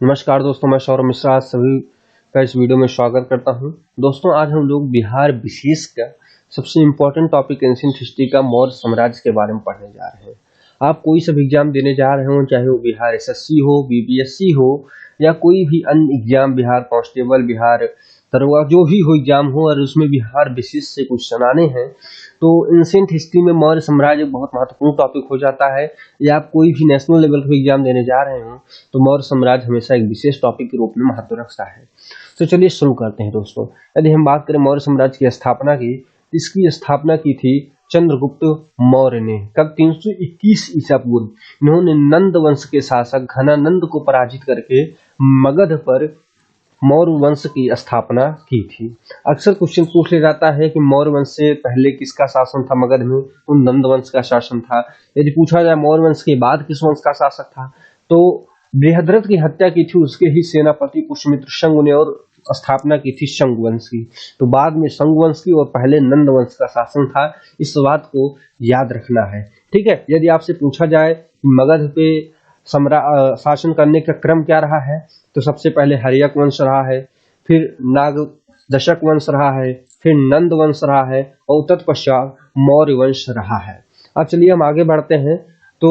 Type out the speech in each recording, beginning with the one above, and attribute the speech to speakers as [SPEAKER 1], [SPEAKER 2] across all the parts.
[SPEAKER 1] नमस्कार दोस्तों, मैं सौरभ मिश्रा आज सभी का इस वीडियो में स्वागत करता हूं। दोस्तों, आज हम लोग बिहार विशेष का सबसे इम्पोर्टेंट टॉपिक एंशिएंट हिस्ट्री का मौर्य साम्राज्य के बारे में पढ़ने जा रहे हैं। आप कोई सा एग्जाम देने जा रहे हो, चाहे वो बिहार एसएससी हो, बीपीएससी हो या कोई भी अन्य एग्जाम, बिहार कांस्टेबल, बिहार दरोगा, जो भी हो एग्जाम हो और उसमें बिहार विशेष से क्वेश्चन आने हैं, तो एंशिएंट हिस्ट्री में मौर्य साम्राज्य बहुत महत्वपूर्ण टॉपिक हो जाता है। या आप कोई भी नेशनल लेवल का एग्जाम देने जा रहे हो तो मौर्य साम्राज्य हमेशा एक विशेष टॉपिक के रूप में महत्व रखता है। तो चलिए शुरू करते हैं दोस्तों। यदि हम बात करें मौर्य साम्राज्य की स्थापना की, इसकी स्थापना की थी चंद्रगुप्त मौर्य ने। कब? 321 ईसा पूर्व। इन्होंने नंद वंश के शासक घनानंद को पराजित करके मगध पर मौर्य वंश की स्थापना की थी। अक्सर क्वेश्चन पूछ लिया जाता है कि मौर्य वंश से पहले किसका शासन था मगध में, तो नंद वंश का शासन था। यदि पूछा जाए मौर्य वंश के बाद किस वंश का शासक था, तो बृहद्रथ की हत्या की थी उसके ही सेनापति पुष्यमित्र शंगु ने और स्थापना की थी शंगु वंश की। तो बाद में शंगु वंश की और पहले नंद वंश का शासन था। इस बात को याद रखना है, ठीक है। यदि आपसे पूछा जाए कि मगध पे शासन करने का क्रम क्या रहा है, तो सबसे पहले हर्यक वंश रहा है, फिर नाग दशक वंश रहा है, फिर नंद वंश रहा है और तत्पश्चात मौर्य वंश रहा है। अब चलिए हम आगे बढ़ते हैं। तो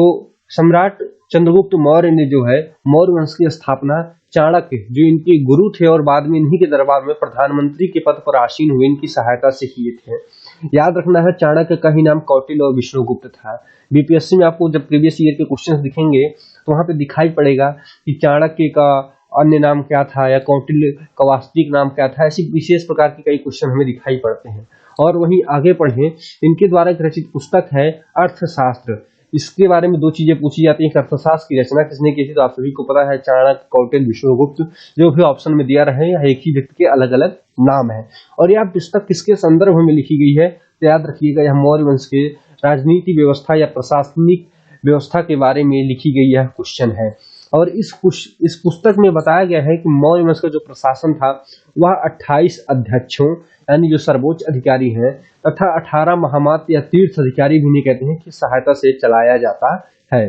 [SPEAKER 1] सम्राट चंद्रगुप्त मौर्य ने जो है मौर्य वंश की स्थापना चाणक्य, जो इनके गुरु थे और बाद में इन्हीं के दरबार में प्रधानमंत्री के पद पर आसीन हुए, इनकी सहायता से किए थे। याद रखना है, चाणक्य का ही नाम कौटिल्य और विष्णुगुप्त था। बीपीएससी में आपको जब प्रीवियस ईयर के क्वेश्चंस दिखेंगे तो वहां पे दिखाई पड़ेगा कि चाणक्य का अन्य नाम क्या था या कौटिल्य का वास्तविक नाम क्या था। ऐसी विशेष प्रकार के कई क्वेश्चन हमें दिखाई पड़ते हैं। और वहीं आगे पढ़ें, इनके द्वारा एक रचित पुस्तक है अर्थशास्त्र। इसके बारे में दो चीजें पूछी जाती हैं कि अर्थशास्त्र की रचना किसने की थी, तो आप सभी को पता है चाणक्य, कौटिल्य, विष्णुगुप्त, जो भी ऑप्शन में दिया रहे या एक ही व्यक्ति के अलग अलग नाम है। और यह पुस्तक किसके संदर्भ में लिखी गई है, तो याद रखिएगा यह मौर्य वंश के राजनीति व्यवस्था या प्रशासनिक व्यवस्था के बारे में लिखी गई यह क्वेश्चन है। और इस पुस्तक में बताया गया है कि मौर्य वंश का जो प्रशासन था वह 28 अध्यक्षों यानी जो सर्वोच्च अधिकारी हैं तथा 18 महामात्र या तीर्थ अधिकारी भी नहीं कहते हैं की सहायता से चलाया जाता है।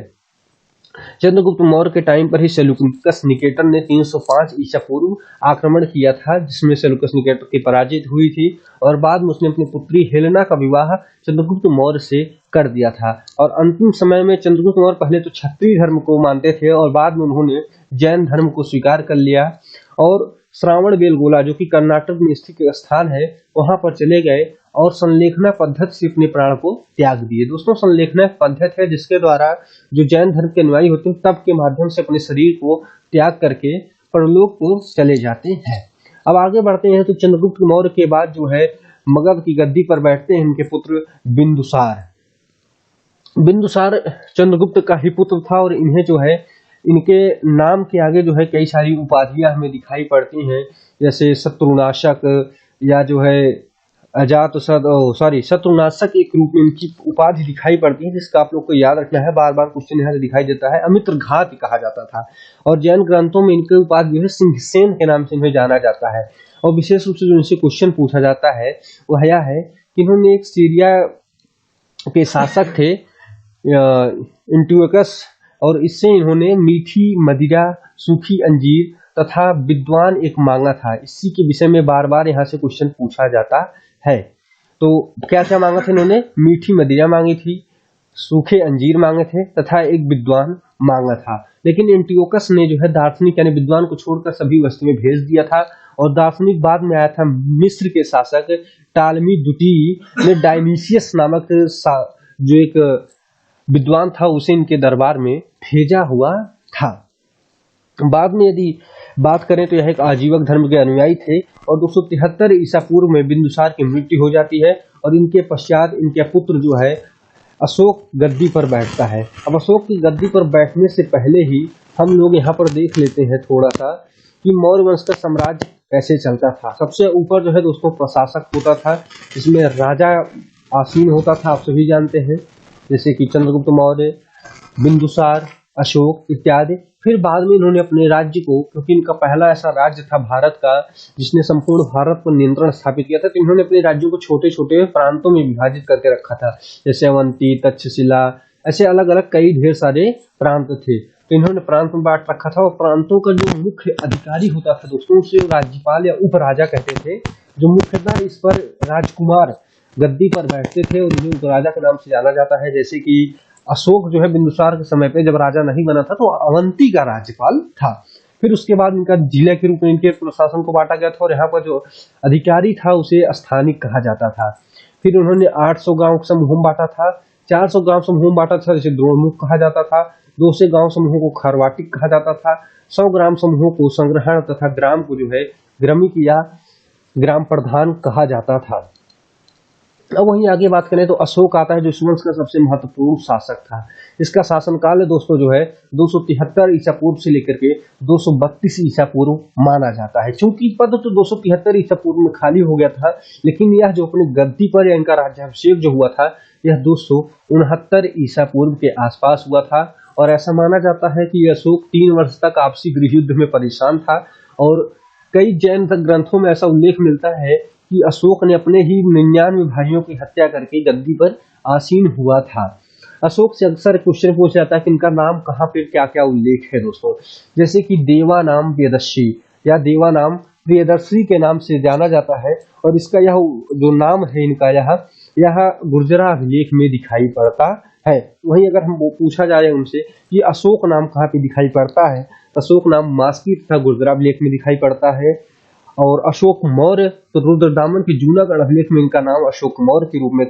[SPEAKER 1] चंद्रगुप्त मौर्य के टाइम पर ही सेल्यूकस निकेटर ने 305 ईसा पूर्व आक्रमण किया था, जिसमें सेल्यूकस निकेटर की पराजित हुई थी और बाद में उसने अपनी पुत्री हेलेना का विवाह चंद्रगुप्त मौर्य से कर दिया था। और अंतिम समय में चंद्रगुप्त मौर्य पहले तो क्षत्रिय धर्म को मानते थे और बाद में उन्होंने जैन धर्म को स्वीकार कर लिया और श्रावण बेलगोला, जो कि कर्नाटक में स्थित स्थान है, वहां पर चले गए और संलेखना पद्धति से अपने प्राण को त्याग दिए। दोस्तों, संलेखना पद्धति है जिसके द्वारा जो जैन धर्म के अनुयायी होते हैं तप के माध्यम से अपने शरीर को त्याग करके परलोक को चले जाते हैं। अब आगे बढ़ते हैं। तो चंद्रगुप्त मौर्य के बाद जो है मगध की गद्दी पर बैठते हैं इनके पुत्र बिंदुसार। बिंदुसार चंद्रगुप्त का ही पुत्र था और इन्हें जो है इनके नाम के आगे जो है कई सारी उपाधियां हमें दिखाई पड़ती हैं, जैसे शत्रुनाशक या जो है शत्रुनाशक एक रूप में इनकी उपाधि दिखाई पड़ती है, जिसका आप लोग को याद रखना है। बार बार क्वेश्चन यहाँ से दिखाई देता है। अमित्रघात कहा जाता था और जैन ग्रंथों में इनके उपाधि जो है सिंहसेन के नाम से इन्हें जाना जाता है। और विशेष रूप से जो इनसे क्वेश्चन पूछा जाता है वह यह है कि इन्होंने एक सीरिया के शासक थे एंटियोकस, और इससे इन्होंने मीठी मदिरा, सूखी अंजीर तथा विद्वान एक मांगा था। इसी के विषय में बार बार यहाँ से क्वेश्चन पूछा जाता है। तो क्या क्या मांगा था इन्होंने? मीठी मदिरा मांगी थी, सूखे अंजीर मांगे थे तथा एक विद्वान मांगा था। लेकिन एंटियोकस ने जो है दार्शनिक यानी विद्वान को छोड़कर सभी वस्तुएं भेज दिया था और दार्शनिक बाद में आया था मिस्र के शासक टालमी दुटी ने डायनीसियस नामक जो एक विद्वान था उसे इनके दरबार में भेजा हुआ था। बाद में यदि बात करें तो यह एक आजीवक धर्म के अनुयायी थे और 273 ईसा पूर्व में बिंदुसार की मृत्यु हो जाती है और इनके पश्चात इनके पुत्र जो है अशोक गद्दी पर बैठता है। अब अशोक की गद्दी पर बैठने से पहले ही हम लोग यहाँ पर देख लेते हैं थोड़ा सा कि मौर्य वंश का साम्राज्य कैसे चलता था। सबसे ऊपर जो है दोस्तों प्रशासक होता था, जिसमें राजा आसीन होता था, आप सभी जानते हैं, जैसे कि चंद्रगुप्त मौर्य, बिंदुसार, अशोक इत्यादि। फिर बाद में इन्होंने अपने राज्य को, क्योंकि इनका पहला ऐसा राज्य था भारत का जिसने संपूर्ण भारत पर नियंत्रण स्थापित किया था, तो इन्होंने अपने राज्यों को छोटे छोटे प्रांतों में विभाजित करके रखा था, जैसे अवंती, तक्षशिला, ऐसे अलग अलग कई ढेर सारे प्रांत थे। तो इन्होंने प्रांत में बांट रखा था और प्रांतों का जो मुख्य अधिकारी होता था दोस्तों उसे राज्यपाल या उपराजा कहते थे। जो मुख्यतः इस पर राजकुमार गद्दी पर बैठते थे और उन्हें उपराजा के नाम से जाना जाता है। जैसे कि अशोक जो है बिंदुसार के समय पे जब राजा नहीं बना था तो अवंती का राज्यपाल था। फिर उसके बाद इनका जिला के रूप में इनके प्रशासन को बांटा गया था और यहाँ पर जो अधिकारी था उसे स्थानिक कहा जाता था। फिर उन्होंने 800 गांव समूहों में बांटा था, 400 गांव समूहों में बांटा था जिसे द्रोणमुख कहा जाता था, 200 गांव समूहों को खरवाटिक कहा जाता था, 100 ग्राम समूहों को संग्रहण तथा ग्राम को जो है ग्रामिक या ग्राम प्रधान कहा जाता था। अब वहीं आगे बात करें तो अशोक आता है जो इस वंश का सबसे महत्वपूर्ण शासक था। इसका शासनकाल दोस्तों जो है 273 ईसा पूर्व से लेकर के 232 ईसा पूर्व माना जाता है। चूंकि पद तो 273 ईसा पूर्व में खाली हो गया था, लेकिन यह जो अपनी गद्दी पर या इनका राज्याभिषेक जो हुआ था यह 269 ईसा पूर्व के आसपास हुआ था। और ऐसा माना जाता है कि अशोक 3 वर्ष तक आपसी गृह युद्ध में परेशान था और कई जैन ग्रंथों में ऐसा उल्लेख मिलता है कि अशोक ने अपने ही 99 भाइयों की हत्या करके गद्दी पर आसीन हुआ था। अशोक से अक्सर क्वेश्चन पूछा जाता है कि इनका नाम कहाँ पे क्या क्या उल्लेख है दोस्तों। जैसे कि देवा नाम प्रियदर्शी या देवा नाम प्रियदर्शी के नाम से जाना जाता है और इसका यह जो नाम है इनका यह गुर्जरा अभिलेख में दिखाई पड़ता है। वहीं अगर हम पूछा जाए उनसे कि अशोक नाम कहाँ पे दिखाई पड़ता है, अशोक नाम मास्की तथा गुर्जरा अभिलेख में दिखाई पड़ता है। और अशोक मौर्य तो रुद्रदामन की जूनागढ़ अभिलेख में इनका नाम अशोक मौर्य के रूप में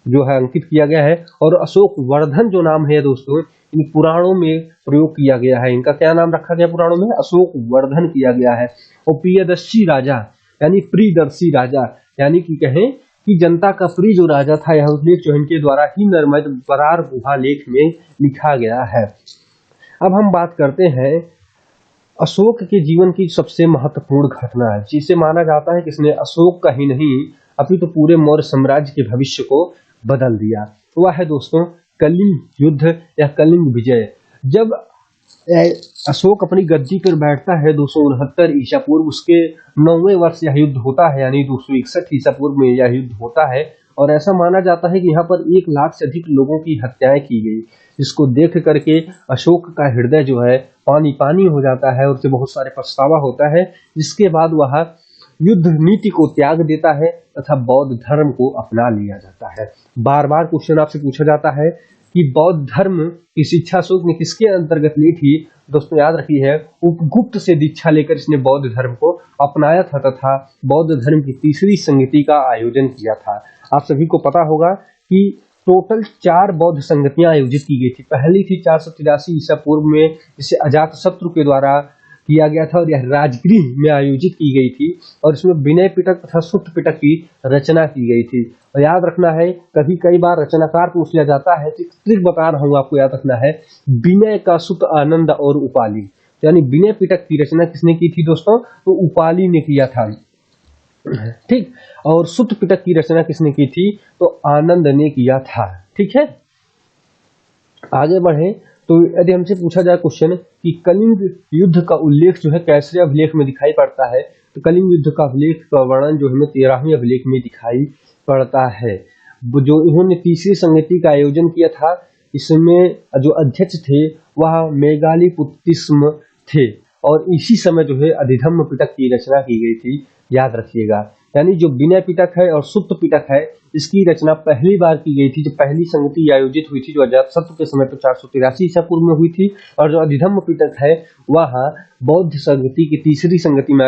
[SPEAKER 1] जो है अंकित किया गया है। और अशोक वर्धन जो नाम है दोस्तों इन पुराणों में प्रयोग किया गया है। इनका क्या नाम रखा गया पुराणों में, अशोक वर्धन किया गया है। और प्रियदर्शी राजा यानी प्रियदर्शी राजा यानी कि कहें कि जनता का प्रिय जो राजा था, यह उल्लेख जो इनके द्वारा ही नर्मद बरार गुहा लेख में लिखा गया है। अब हम बात करते हैं अशोक के जीवन की सबसे महत्वपूर्ण घटना है जिसे माना जाता है कि इसने अशोक का ही नहीं अपितु पूरे मौर्य साम्राज्य के भविष्य को बदल दिया। वह है दोस्तों कलिंग युद्ध या कलिंग विजय। जब अशोक अपनी गद्दी पर बैठता है 269 ईसा पूर्व, उसके 9वें वर्ष यह युद्ध होता है यानी 261 ईसा पूर्व में यह युद्ध होता है। और ऐसा माना जाता है कि यहाँ पर 1 लाख से अधिक लोगों की हत्याएं की गई। जिसको देख करके अशोक का हृदय जो है पानी पानी हो जाता है और उसे बहुत सारे पछतावा होता है। जिसके बाद वह युद्ध नीति को त्याग देता है तथा बौद्ध धर्म को अपना लिया जाता है। बार बार क्वेश्चन आपसे पूछा जाता है कि बौद्ध धर्म की शिक्षा अशोक ने किसके अंतर्गत ली थी। दोस्तों याद रखिए उपगुप्त से दीक्षा लेकर इसने बौद्ध धर्म को अपनाया था तथा बौद्ध धर्म की तीसरी संगति का आयोजन किया था। आप सभी को पता होगा कि टोटल 4 बौद्ध संगतियां आयोजित की गई थी। पहली थी 483 ईसा पूर्व में, जिसे अजातशत्रु के द्वारा किया गया था और यह राजगृह में आयोजित की गई थी और इसमें विनय पिटक तथा सुत्त पिटक की रचना की गई थी। और याद रखना है कई बार रचनाकार पूछ लिया जाता है तो ट्रिक बता रहा हूँ आपको, याद रखना है विनय का सुत आनंद और उपाली, यानी विनय पिटक की रचना किसने की थी दोस्तों, तो उपाली ने किया था, ठीक। और सुत्त पिटक की रचना किसने की थी, तो आनंद ने किया था, ठीक है। आगे बढ़े तो यदि हमसे पूछा जाए क्वेश्चन कि कलिंग युद्ध का उल्लेख जो है कैसरे अभिलेख में दिखाई पड़ता है, तो कलिंग युद्ध का अभिलेख का वर्णन जो हमें 13वें अभिलेख में दिखाई पड़ता है। जो इन्होंने तीसरी संगति का आयोजन किया था, इसमें जो अध्यक्ष थे वह मेगालिपुत्तिस्म थे और इसी समय जो है अधिधम्म पिटक की रचना की गई थी, याद रखिएगा। यानी जो विनय पिटक है और सुत्त पिटक है इसकी रचना पहली बार की गई थी, जो पहली संगति आयोजित हुई थी जो अजातशत्रु के समय पर 483 ईसा पूर्व में हुई थी। और जो अधिधम्म पिटक है वह बौद्ध संगति की तीसरी संगति में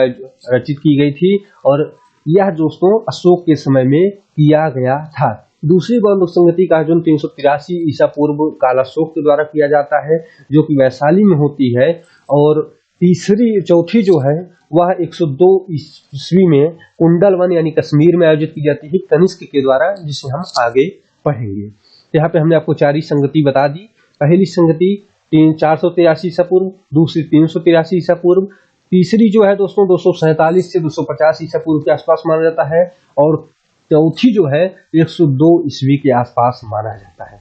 [SPEAKER 1] रचित की गई थी और यह दोस्तों अशोक के समय में किया गया था। दूसरी बौद्ध संगति का आयोजन 383 ईसा पूर्व कालाशोक के द्वारा किया जाता है जो कि वैशाली में होती है। और चौथी जो है वह 102 ईस्वी में कुंडलवन यानी कश्मीर में आयोजित की जाती है कनिष्क के द्वारा, जिसे हम आगे पढ़ेंगे। यहाँ पे हमने आपको 4 संगति बता दी। पहली संगति 483 ईसा पूर्व, दूसरी 383 ईसा पूर्व, तीसरी जो है दोस्तों 247 से 250 ईसा पूर्व के आसपास माना जाता है और चौथी जो है 102 ईस्वी के आसपास माना जाता है।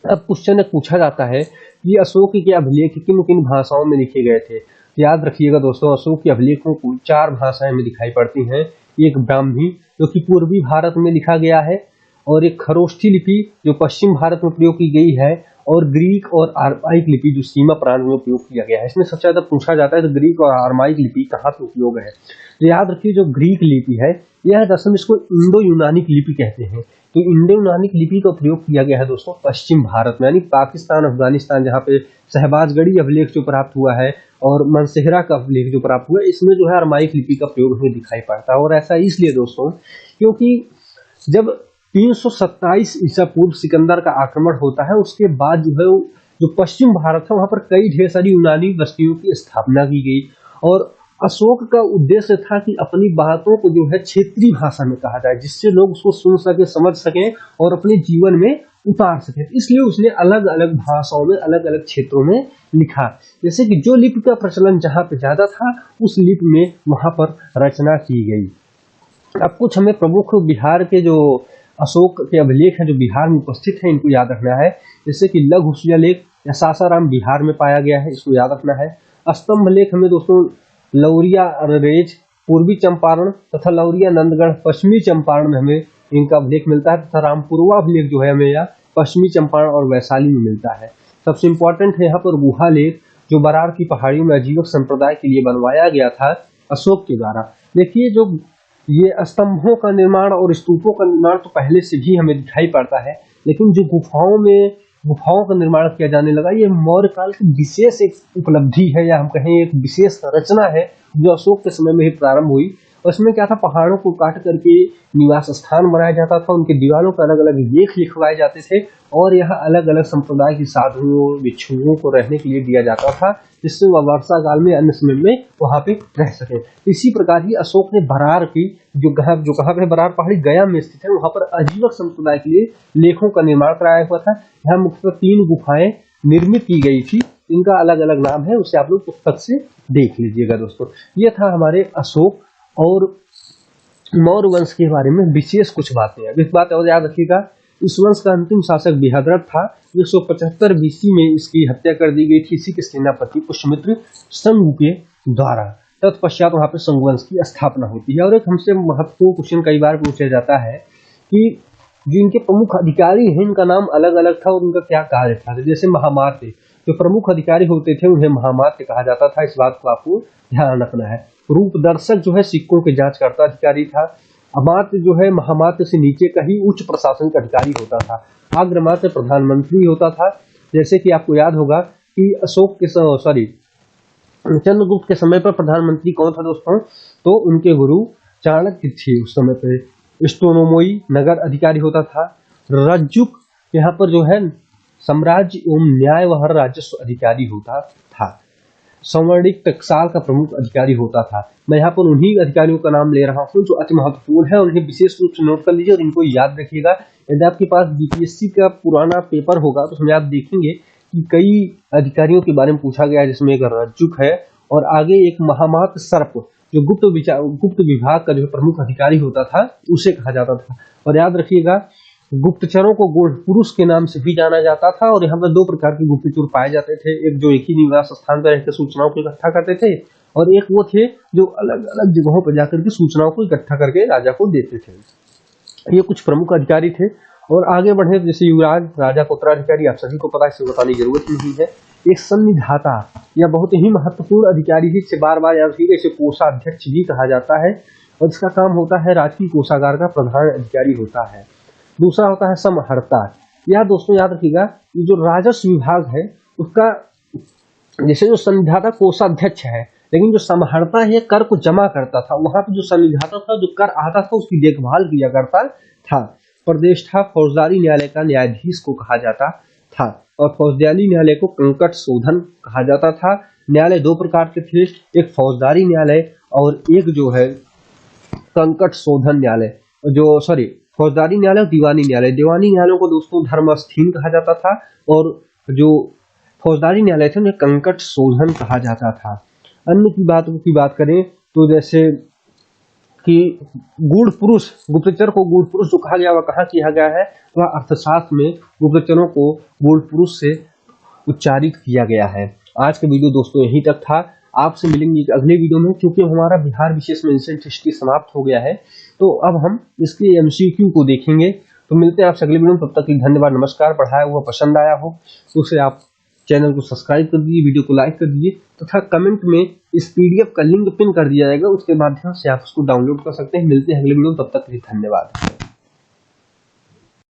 [SPEAKER 1] अब क्वेश्चन पूछा जाता है कि अशोक के अभिलेख किन किन भाषाओं में लिखे गए थे। याद रखिएगा दोस्तों अशोक के अभिलेखों को 4 भाषाएं में दिखाई पड़ती हैं। एक ब्राह्मी जो कि पूर्वी भारत में लिखा गया है और एक खरोष्ठी लिपि जो पश्चिम भारत में प्रयोग की गई है और ग्रीक और अरामाइक लिपि जो सीमा प्रांत में उपयोग किया गया है। इसमें सबसे ज्यादा पूछा जाता है तो ग्रीक और अरामाइक लिपि कहाँ पे उपयोग है। तो याद रखिए जो ग्रीक लिपि है यह दरअसल इसको इंडो यूनानिक लिपि कहते हैं। तो इंडो यूनानिक लिपि का प्रयोग किया गया है दोस्तों पश्चिम भारत में, यानी पाकिस्तान, अफगानिस्तान, जहाँ पे शहबाजगढ़ी अभिलेख जो प्राप्त हुआ है और मनसेहरा का अभिलेख जो प्राप्त हुआ है, इसमें जो है अरामाइक लिपि का प्रयोग हमें दिखाई पड़ता है। और ऐसा इसलिए दोस्तों क्योंकि जब 327 ईसा पूर्व सिकंदर का आक्रमण होता है, उसके बाद जो है जो पश्चिम भारत है वहां पर कई ढेर सारी यूनानी बस्तियों की स्थापना की गई। और अशोक का उद्देश्य था कि अपनी बातों को जो है क्षेत्रीय भाषा में कहा जाए, जिससे लोग उसको सुन सके, समझ सकें और अपने जीवन में उतार सके। इसलिए उसने अलग अलग भाषाओं में अलग अलग क्षेत्रों में लिखा। जैसे कि जो लिपि का प्रचलन जहाँ पे ज्यादा था उस लिपि में वहां पर रचना की गई। अब कुछ हमें प्रमुख बिहार के जो अशोक के अभिलेख हैं जो बिहार में उपस्थित हैं इनको याद रखना है। जैसे कि लघु शिलालेख या सासाराम बिहार में पाया गया है, इसको याद रखना है। स्तंभ लेख हमें दोस्तों लौरिया अररेज पूर्वी चंपारण तथा लौरिया नंदगढ़ पश्चिमी चंपारण में हमें इनका अभिलेख मिलता है, तथा रामपुरवा अभिलेख जो है हमें यहाँ पश्चिमी चंपारण और वैशाली में मिलता है। सबसे इंपॉर्टेंट है यहाँ पर गुहा लेख जो बरार की पहाड़ियों में आजीवक संप्रदाय के लिए बनवाया गया था अशोक के द्वारा। देखिए जो ये स्तंभों का निर्माण और स्तूपों का निर्माण तो पहले से भी हमें दिखाई पड़ता है, लेकिन जो गुफाओं का निर्माण किया जाने लगा, ये मौर्य काल की विशेष एक उपलब्धि है या हम कहें एक विशेष रचना है जो अशोक के समय में ही प्रारंभ हुई। उसमें क्या था, पहाड़ों को काट करके निवास स्थान बनाया जाता था, उनके दीवारों पर अलग अलग लेख लिखवाए जाते थे और यहाँ अलग अलग संप्रदाय की साधुओं भिक्षुओं को रहने के लिए दिया जाता था, जिससे वह वर्षा काल में अन्य समय में वहां पे रह सके। इसी प्रकार ही अशोक ने बरार की जो कहाँ पे बरार पहाड़ी गया में स्थित है, वहां पर आजीवक संप्रदाय के लिए लेखों का निर्माण कराया हुआ था। यहाँ मुख्यतः 3 गुफाएं निर्मित की गई थी, इनका अलग अलग नाम है, उसे आप लोग पुस्तक से देख लीजिएगा दोस्तों। ये था हमारे अशोक और मौर्य वंश के बारे में विशेष कुछ बातें। अब इस बात और याद रखिएगा, इस वंश का अंतिम शासक बृहद्रथ था। 175 बीसी में इसकी हत्या कर दी गई थी इसी के सेनापति पुष्यमित्र शंगु के द्वारा। तत्पश्चात वहां पर शंगु वंश की स्थापना होती है। और एक हमसे महत्वपूर्ण क्वेश्चन कई बार पूछा जाता है कि जो इनके प्रमुख अधिकारी हैं इनका नाम अलग अलग था और उनका क्या कार्य था। जैसे महामात्य, जो प्रमुख अधिकारी होते थे उन्हें महामात्य कहा जाता था, इस बात को आपको ध्यान रखना है। रूपदर्शक जो है सिक्कों के जांच करता अधिकारी था। अमात्य जो है महामात्य से नीचे का ही उच्च प्रशासनिक अधिकारी होता था। अग्रमात्य प्रधानमंत्री होता था। जैसे कि आपको याद होगा कि चंद्रगुप्त के समय पर प्रधानमंत्री कौन था दोस्तों, तो उनके गुरु चाणक्य थे उस समय पे। स्टोनोमोई नगर अधिकारी होता था। रज्जुक यहाँ पर जो है साम्राज्य एवं न्याय व राजस्व अधिकारी होता था। संवर्णिक टकसाल का प्रमुख अधिकारी होता था। मैं यहाँ पर उन्हीं अधिकारियों का नाम ले रहा हूँ जो अति महत्वपूर्ण है, उन्हें विशेष रूप से नोट कर लीजिए और इनको याद रखिएगा। यदि आपके पास बीपीएससी का पुराना पेपर होगा तो उसमें आप देखेंगे कि कई अधिकारियों के बारे में पूछा गया है, जिसमें एक रज्जुक है और आगे एक महामात सर्प जो गुप्त विभाग का जो प्रमुख अधिकारी होता था उसे कहा जाता था। और याद रखिएगा गुप्तचरों को गूढ़ पुरुष के नाम से भी जाना जाता था। और यहाँ पर 2 प्रकार के गुप्तचर पाए जाते थे, एक जो एक ही निवास स्थान पर रहकर सूचनाओं को इकट्ठा करते थे और एक वो थे जो अलग अलग जगहों पर जाकर के सूचनाओं को इकट्ठा करके राजा को देते थे। ये कुछ प्रमुख अधिकारी थे। और आगे बढ़े जैसे युवराज, राजा का उत्तराधिकारी, आप सभी को पता है, इसे बताने की जरूरत नहीं है। एक संनिधाता या बहुत ही महत्वपूर्ण अधिकारी ही, इसे बार बार याद रखिएगा, इसे कोषाध्यक्ष भी कहा जाता है और इसका काम होता है राजकीय कोषागार का प्रधान अधिकारी होता है। दूसरा होता है समहर्ता। यह दोस्तों याद रखिएगा, ये जो राजस्व विभाग है उसका जैसे जो संनिधाता कोषाध्यक्ष है, लेकिन जो समहर्ता है कर को जमा करता था। वहां पे जो संनिधाता था जो कर आता था उसकी देखभाल किया करता था। प्रतिष्ठा फौजदारी न्यायालय का न्यायाधीश को कहा जाता था और फौजदारी न्यायालय को कंकट शोधन कहा जाता था। न्यायालय 2 प्रकार के थे, एक फौजदारी न्यायालय और एक जो है कंकट शोधन न्यायालय, फौजदारी न्यायालय और दीवानी न्यायालय। दीवानी न्यायालयों को दोस्तों धर्मस्थीन कहा जाता था और जो फौजदारी न्यायालय थे उन्हें कंकट शोधन कहा जाता था। अन्य की बात करें तो जैसे कि गूढ़ पुरुष, गुप्तचर को गूढ़ पुरुष जो कहा गया वह कहाँ किया गया है, वह अर्थशास्त्र में गुप्तचरों को गूढ़ पुरुष से उच्चारित किया गया है। आज का वीडियो दोस्तों यहीं तक था। आपसे मिलेंगे एक अगले वीडियो में। क्योंकि हमारा बिहार विशेष में एंशिएंट हिस्ट्री समाप्त हो गया है तो अब हम इसके एमसीक्यू को देखेंगे। तो मिलते हैं आपसे अगले वीडियो में, तब तक के लिए धन्यवाद, नमस्कार। पढ़ाया हुआ पसंद आया हो तो उसे आप चैनल को सब्सक्राइब कर दीजिए, वीडियो को लाइक कर दीजिए तथा कमेंट में इस पीडीएफ का लिंक पिन कर दिया जाएगा, उसके माध्यम से आप उसको डाउनलोड कर सकते हैं। मिलते हैं अगले वीडियो में, तब तक के लिए धन्यवाद।